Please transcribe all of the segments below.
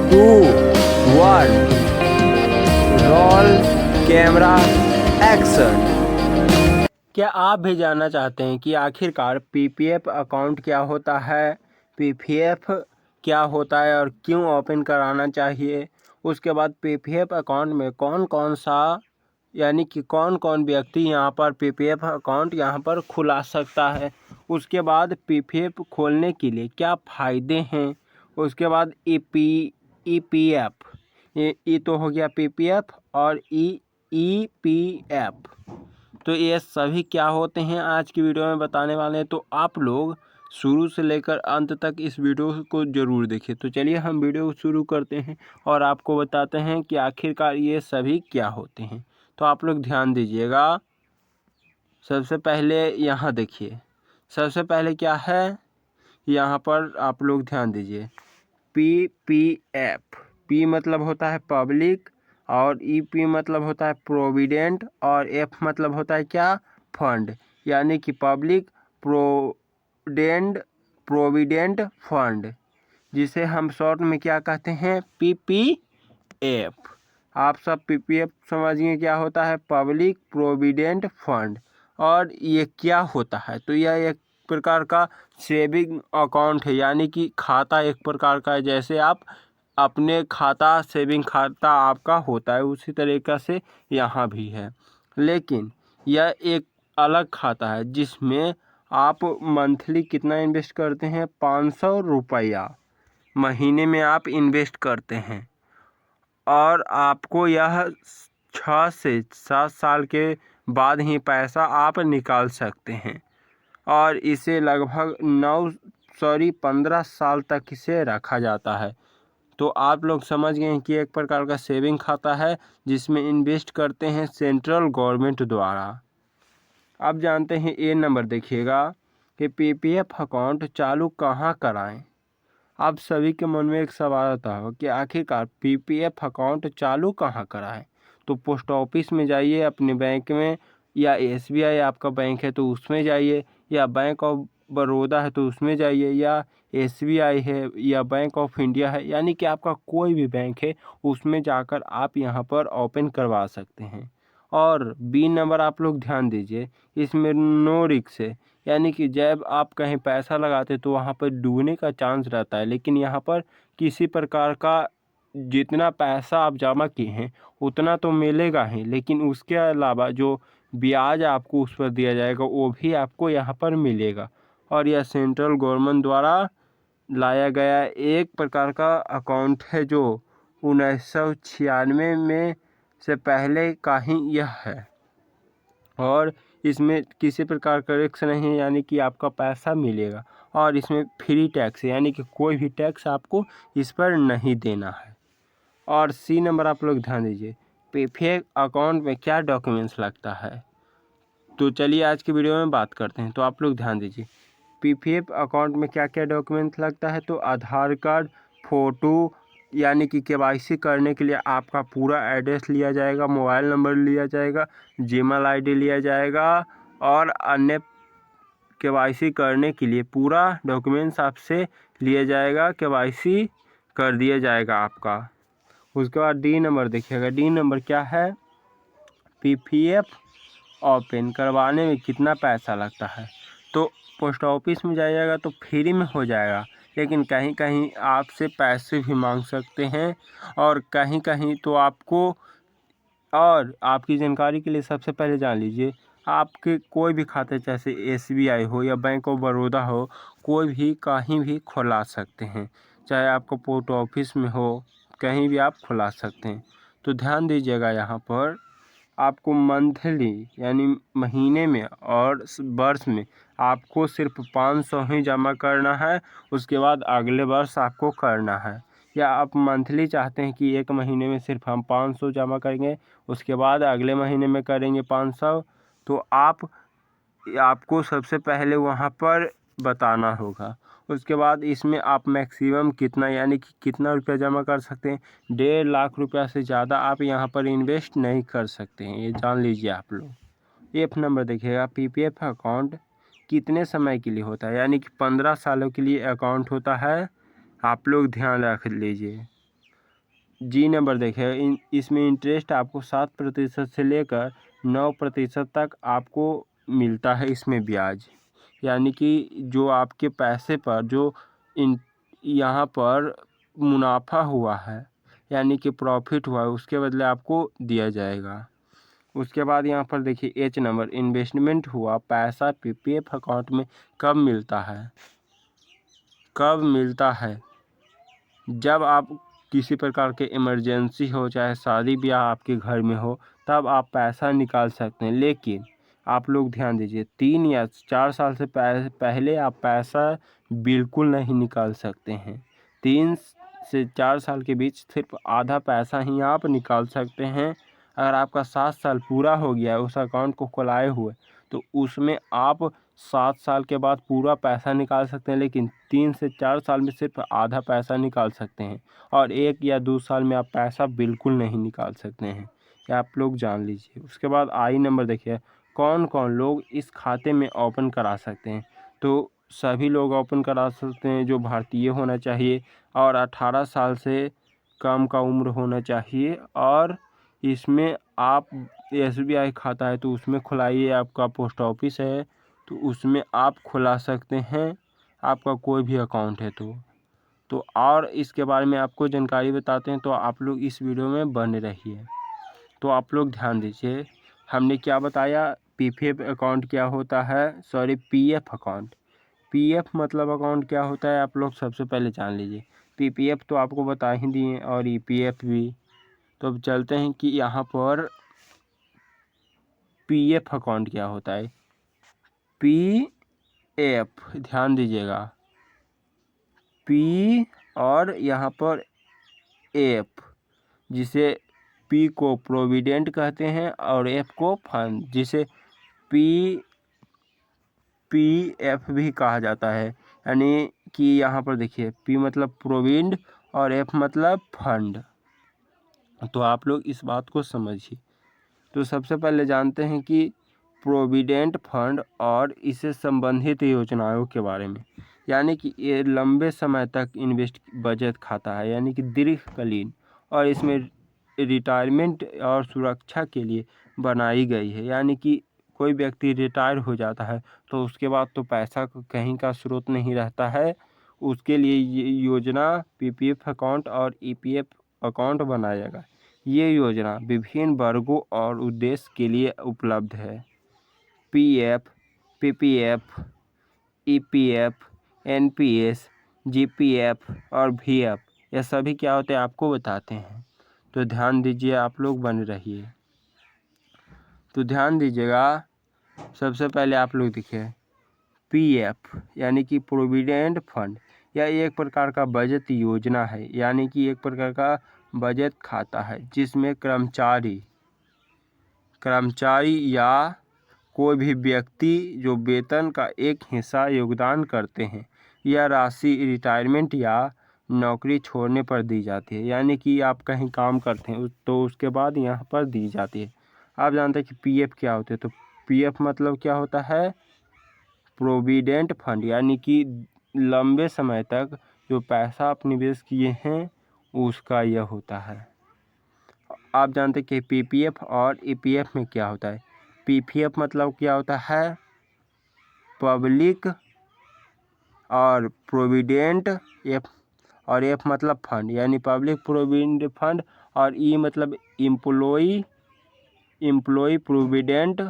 2 1 roll camera action. क्या आप भी जानना चाहते हैं कि आखिरकार पीपीएफ अकाउंट क्या होता है, पीपीएफ क्या होता है और क्यों ओपन कराना चाहिए? उसके बाद पीपीएफ अकाउंट में कौन कौन सा यानी कि कौन कौन व्यक्ति यहाँ पर पीपीएफ अकाउंट यहाँ पर खुला सकता है। उसके बाद पीपीएफ खोलने के लिए क्या फ़ायदे हैं। उसके बाद ईपीएफ, ये ई तो हो गया पीपीएफ और ईपीएफ, तो ये सभी क्या होते हैं आज की वीडियो में बताने वाले हैं। तो आप लोग शुरू से लेकर अंत तक इस वीडियो को ज़रूर देखिए। तो चलिए हम वीडियो शुरू करते हैं और आपको बताते हैं कि आखिरकार ये सभी क्या होते हैं। तो आप लोग ध्यान दीजिएगा। सबसे पहले यहाँ देखिए, सबसे पहले क्या है यहाँ पर आप लोग ध्यान दीजिए। पीपीएफ, पी मतलब होता है पब्लिक और ईपी मतलब होता है प्रोविडेंट और एफ मतलब होता है क्या, फंड, यानी कि पब्लिक प्रोविडेंट फंड, जिसे हम शॉर्ट में क्या कहते हैं, पीपीएफ। आप सब पीपीएफ समझिए क्या होता है, पब्लिक प्रोविडेंट फंड। और ये क्या होता है, तो यह एक प्रकार का सेविंग अकाउंट है, यानी कि खाता एक प्रकार का है। जैसे आप अपने खाता सेविंग खाता आपका होता है उसी तरीक़े से यहाँ भी है, लेकिन यह एक अलग खाता है जिसमें आप मंथली कितना इन्वेस्ट करते हैं, 500 रुपया महीने में आप इन्वेस्ट करते हैं और आपको यह 6 से 7 साल के बाद ही पैसा आप निकाल सकते हैं और इसे लगभग 15 साल तक इसे रखा जाता है। तो आप लोग समझ गए हैं कि एक प्रकार का सेविंग खाता है जिसमें इन्वेस्ट करते हैं सेंट्रल गवर्नमेंट द्वारा। अब जानते हैं ए नंबर देखिएगा कि पीपीएफ अकाउंट चालू कहाँ कराएं। आप सभी के मन में एक सवाल आता हो कि आखिरकार पीपीएफ अकाउंट चालू कहाँ कराएं। तो पोस्ट ऑफिस में जाइए अपने बैंक में, या एसबीआई आपका बैंक है तो उसमें जाइए, या बैंक ऑफ बड़ौदा है तो उसमें जाइए, या एसबीआई है या बैंक ऑफ इंडिया है, यानी कि आपका कोई भी बैंक है उसमें जाकर आप यहाँ पर ओपन करवा सकते हैं। और बी नंबर आप लोग ध्यान दीजिए, इसमें नो रिस्क है, यानी कि जब आप कहीं पैसा लगाते तो वहाँ पर डूबने का चांस रहता है, लेकिन यहाँ पर किसी प्रकार का जितना पैसा आप जमा किए हैं उतना तो मिलेगा ही, लेकिन उसके अलावा जो ब्याज आपको उस पर दिया जाएगा वो भी आपको यहाँ पर मिलेगा। और यह सेंट्रल गवर्नमेंट द्वारा लाया गया एक प्रकार का अकाउंट है जो 1996 में से पहले का ही यह है और इसमें किसी प्रकार का रिस्क नहीं है, यानी कि आपका पैसा मिलेगा। और इसमें फ्री टैक्स है, यानी कि कोई भी टैक्स आपको इस पर नहीं देना है। और सी नंबर आप लोग ध्यान दीजिए, पीपीएफ अकाउंट में क्या डॉक्यूमेंट्स लगता है। तो चलिए आज की वीडियो में बात करते हैं। तो आप लोग ध्यान दीजिए, पीपीएफ अकाउंट में क्या क्या डॉक्यूमेंट लगता है। तो आधार कार्ड, फ़ोटो, यानी कि केवाईसी करने के लिए आपका पूरा एड्रेस लिया जाएगा, मोबाइल नंबर लिया जाएगा, जीमेल आईडी लिया जाएगा और अन्य केवाईसी करने के लिए पूरा डॉक्यूमेंट्स आपसे लिया जाएगा, केवाईसी कर दिया जाएगा आपका। उसके बाद डी नंबर देखिएगा, डी नंबर क्या है, पीपीएफ ओपन करवाने में कितना पैसा लगता है। तो पोस्ट ऑफिस में जाइएगा तो फ्री में हो जाएगा, लेकिन कहीं कहीं आपसे पैसे भी मांग सकते हैं और कहीं कहीं तो आपको। और आपकी जानकारी के लिए सबसे पहले जान लीजिए, आपके कोई भी खाते जैसे एसबीआई हो या बैंक ऑफ बड़ौदा हो, कोई भी कहीं भी खुला सकते हैं, चाहे आपको पोस्ट ऑफिस में हो, कहीं भी आप खुला सकते हैं। तो ध्यान दीजिएगा, यहाँ पर आपको मंथली यानी महीने में और वर्ष में आपको सिर्फ 500 ही जमा करना है, उसके बाद अगले वर्ष आपको करना है। या आप मंथली चाहते हैं कि एक महीने में सिर्फ हम 500 जमा करेंगे, उसके बाद अगले महीने में करेंगे 500, तो आपको सबसे पहले वहाँ पर बताना होगा। उसके बाद इसमें आप मैक्सिमम कितना यानी कि कितना रुपया जमा कर सकते हैं, 1.5 लाख रुपया से ज़्यादा आप यहाँ पर इन्वेस्ट नहीं कर सकते हैं, ये जान लीजिए आप लोग। एफ नंबर देखिएगा, पीपीएफ अकाउंट कितने समय के लिए होता है, यानी कि 15 सालों के लिए अकाउंट होता है, आप लोग ध्यान रख लीजिए। जी नंबर देखिए, इसमें इंटरेस्ट आपको 7% से लेकर 9% तक आपको मिलता है इसमें ब्याज। यानी कि जो आपके पैसे पर जो इन यहाँ पर मुनाफा हुआ है यानी कि प्रॉफिट हुआ है उसके बदले आपको दिया जाएगा। उसके बाद यहाँ पर देखिए एच नंबर, इन्वेस्टमेंट हुआ पैसा पीपीएफ अकाउंट में कब मिलता है? कब मिलता है? जब आप किसी प्रकार के इमरजेंसी हो, चाहे शादी ब्याह आपके घर में हो, तब आप पैसा निकाल सकते हैं। लेकिन आप लोग ध्यान दीजिए, 3 या 4 साल से पहले आप पैसा बिल्कुल नहीं निकाल सकते हैं। 3 से 4 साल के बीच सिर्फ आधा पैसा ही आप निकाल सकते हैं। अगर आपका 7 साल पूरा हो गया है उस अकाउंट को खुलाए हुए, तो उसमें आप 7 साल के बाद पूरा पैसा निकाल सकते हैं, लेकिन 3 से 4 साल में सिर्फ आधा पैसा निकाल सकते हैं और 1 या 2 साल में आप पैसा बिल्कुल नहीं निकाल सकते हैं। ये आप लोग जान लीजिए। उसके बाद आई नंबर देखिए, कौन कौन लोग इस खाते में ओपन करा सकते हैं? तो सभी लोग ओपन करा सकते हैं जो भारतीय होना चाहिए और 18 साल से कम का उम्र होना चाहिए। और इसमें आप एसबीआई खाता है तो उसमें खुलाइए, आपका पोस्ट ऑफिस है तो उसमें आप खुला सकते हैं, आपका कोई भी अकाउंट है तो और इसके बारे में आपको जानकारी बताते हैं, तो आप लोग इस वीडियो में बने रहिए। तो आप लोग ध्यान दीजिए, हमने क्या बताया, पीपीएफ अकाउंट क्या होता है, सॉरी पीएफ अकाउंट। पीएफ मतलब अकाउंट क्या होता है आप लोग सबसे पहले जान लीजिए। पीपीएफ तो आपको बता ही दिए और ईपीएफ भी। तो अब चलते हैं कि यहाँ पर पीएफ अकाउंट क्या होता है। पीएफ ध्यान दीजिएगा, पी और यहाँ पर एफ, जिसे पी को प्रोविडेंट कहते हैं और एफ को फंड, जिसे पीएफ भी कहा जाता है। यानी कि यहाँ पर देखिए, पी मतलब प्रोविडेंट और एफ मतलब फंड। तो आप लोग इस बात को समझिए। तो सबसे पहले जानते हैं कि प्रोविडेंट फंड और इससे संबंधित योजनाओं के बारे में। यानी कि ये लंबे समय तक इन्वेस्ट बचत खाता है, यानी कि दीर्घकालीन, और इसमें रिटायरमेंट और सुरक्षा के लिए बनाई गई है। यानी कि कोई व्यक्ति रिटायर हो जाता है तो उसके बाद तो पैसा कहीं का स्रोत नहीं रहता है, उसके लिए ये योजना पीपीएफ अकाउंट और ईपीएफ अकाउंट बनाएगा। ये योजना विभिन्न वर्गों और उद्देश्य के लिए उपलब्ध है। PF, PPF, EPF, NPS, GPF और वीएफ, ये सभी क्या होते हैं आपको बताते हैं। तो ध्यान दीजिए, आप लोग बने रहिए। तो ध्यान दीजिएगा, सबसे पहले आप लोग देखिए, पीएफ यानी कि प्रोविडेंट फंड, यह एक प्रकार का बचत योजना है, यानी कि एक प्रकार का बचत खाता है जिसमें कर्मचारी या कोई भी व्यक्ति जो वेतन का एक हिस्सा योगदान करते हैं, यह राशि रिटायरमेंट या नौकरी छोड़ने पर दी जाती है। यानी कि आप कहीं काम करते हैं तो उसके बाद यहाँ पर दी जाती है। आप जानते हैं कि पीएफ क्या होते हैं? तो पीएफ मतलब क्या होता है, प्रोविडेंट फंड, यानी कि लंबे समय तक जो पैसा आप निवेश किए हैं उसका यह होता है। आप जानते हैं कि पीपीएफ और ईपीएफ में क्या होता है। पीपीएफ मतलब क्या होता है, पब्लिक और प्रोविडेंट, एफ और एफ मतलब फंड, यानी पब्लिक प्रोविडेंट फंड, और ई मतलब एम्प्लॉय प्रोविडेंट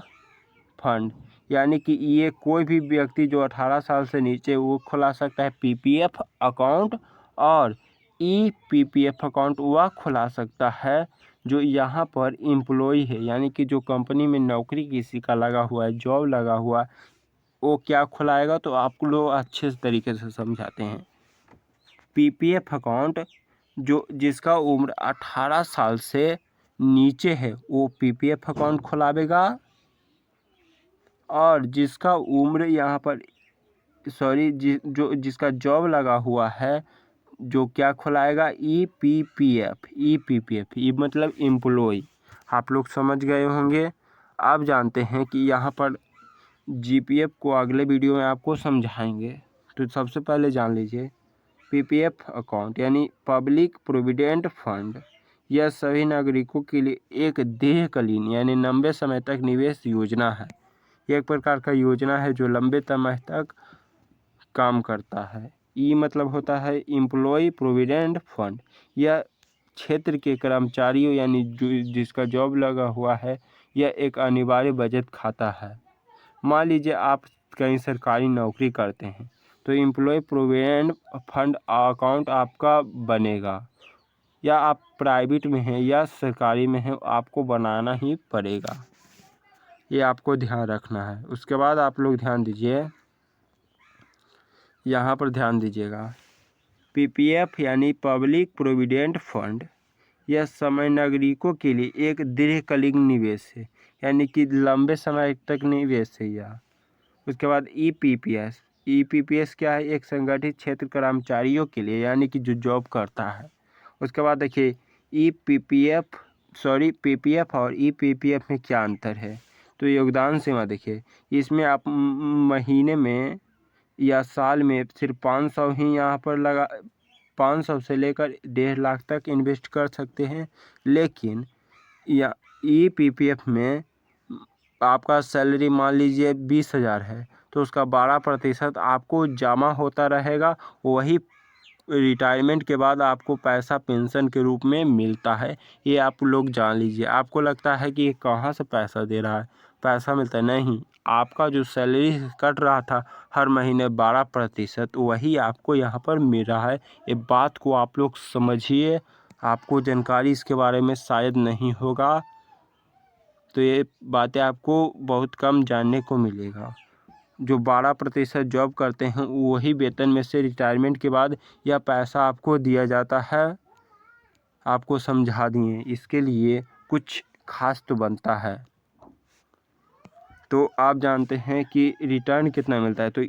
फंड। यानी कि ये कोई भी व्यक्ति जो 18 साल से नीचे वो खुला सकता है पीपीएफ अकाउंट, और ई पीपीएफ अकाउंट वह खुला सकता है जो यहाँ पर एम्प्लॉय है, यानी कि जो कंपनी में नौकरी किसी का लगा हुआ है, जॉब लगा हुआ, वो क्या खुलाएगा। तो आप लोग अच्छे तरीके से समझाते हैं। पीपीएफ अकाउंट जो जिसका उम्र 18 साल से नीचे है वो पीपीएफ अकाउंट खुलावेगा, और जिसका उम्र यहाँ पर जिसका जॉब लगा हुआ है जो क्या खुलाएगा, ईपीपीएफ। ई मतलब एम्प्लॉय। आप लोग समझ गए होंगे। आप जानते हैं कि यहाँ पर जीपीएफ को अगले वीडियो में आपको समझाएंगे। तो सबसे पहले जान लीजिए, पीपीएफ अकाउंट यानी पब्लिक प्रोविडेंट फंड, यह सभी नागरिकों के लिए एक दीर्घकालीन यानी लंबे समय तक निवेश योजना है। एक प्रकार का योजना है जो लंबे समय तक काम करता है। ई मतलब होता है एम्प्लॉय प्रोविडेंट फंड। यह क्षेत्र के कर्मचारियों यानी जिसका जॉब लगा हुआ है, यह एक अनिवार्य बचत खाता है। मान लीजिए आप कहीं सरकारी नौकरी करते हैं तो एम्प्लॉय प्रोविडेंट फंड अकाउंट आपका बनेगा, या आप प्राइवेट में हैं या सरकारी में हैं, आपको बनाना ही पड़ेगा। ये आपको ध्यान रखना है। उसके बाद आप लोग ध्यान दीजिए, यहाँ पर ध्यान दीजिएगा, पीपीएफ यानी पब्लिक प्रोविडेंट फंड, यह समय नागरिकों के लिए एक दीर्घकालीन निवेश है, यानी कि लंबे समय तक निवेश है यह। उसके बाद ईपीपीएस, ईपीपीएस क्या है? एक संगठित क्षेत्र कर्मचारियों के लिए, यानी कि जो जॉब करता है। उसके बाद देखिए पीपीएफ और ईपीपीएफ में क्या अंतर है? तो योगदान सीमा देखिए, इसमें आप महीने में या साल में सिर्फ 500 ही यहाँ पर लगा, 500 से लेकर 1.5 लाख तक इन्वेस्ट कर सकते हैं। लेकिन या ईपीपीएफ में आपका सैलरी मान लीजिए 20,000 है तो उसका 12% आपको जमा होता रहेगा, वही रिटायरमेंट के बाद आपको पैसा पेंशन के रूप में मिलता है। ये आप लोग जान लीजिए। आपको लगता है कि ये कहाँ से पैसा दे रहा है, पैसा मिलता है? नहीं, आपका जो सैलरी कट रहा था हर महीने 12%, वही आपको यहाँ पर मिल रहा है। ये बात को आप लोग समझिए, आपको जानकारी इसके बारे में शायद नहीं होगा, तो ये बातें आपको बहुत कम जानने को मिलेगा। जो 12% जॉब करते हैं वही वेतन में से रिटायरमेंट के बाद यह पैसा आपको दिया जाता है। आपको समझा दिए, इसके लिए कुछ खास तो बनता है। तो आप जानते हैं कि रिटर्न कितना मिलता है। तो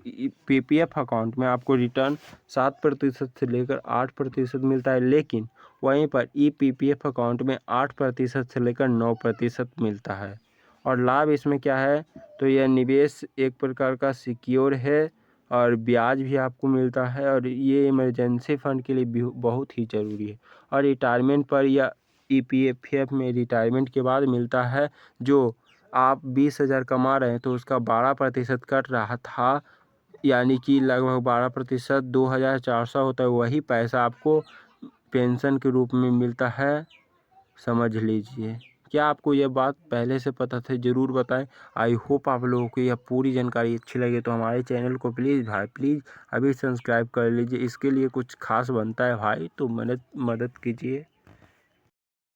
पीपीएफ अकाउंट में आपको रिटर्न 7% से लेकर 8% मिलता है, लेकिन वहीं पर ईपीपीएफ अकाउंट में 8% से लेकर 9% मिलता है। और लाभ इसमें क्या है? तो यह निवेश एक प्रकार का सिक्योर है और ब्याज भी आपको मिलता है, और ये इमरजेंसी फंड के लिए भी बहुत ही ज़रूरी है। और रिटायरमेंट पर या ईपीएफ में रिटायरमेंट के बाद मिलता है, जो आप 20,000 कमा रहे हैं तो उसका 12% कट रहा था, यानी कि लगभग 12% 2,400 होता है, वही पैसा आपको पेंशन के रूप में मिलता है। समझ लीजिए। क्या आपको यह बात पहले से पता था? ज़रूर बताएं। आई होप आप लोगों को यह पूरी जानकारी अच्छी लगे तो हमारे चैनल को प्लीज़ अभी सब्सक्राइब कर लीजिए। इसके लिए कुछ खास बनता है भाई, तो मदद कीजिए।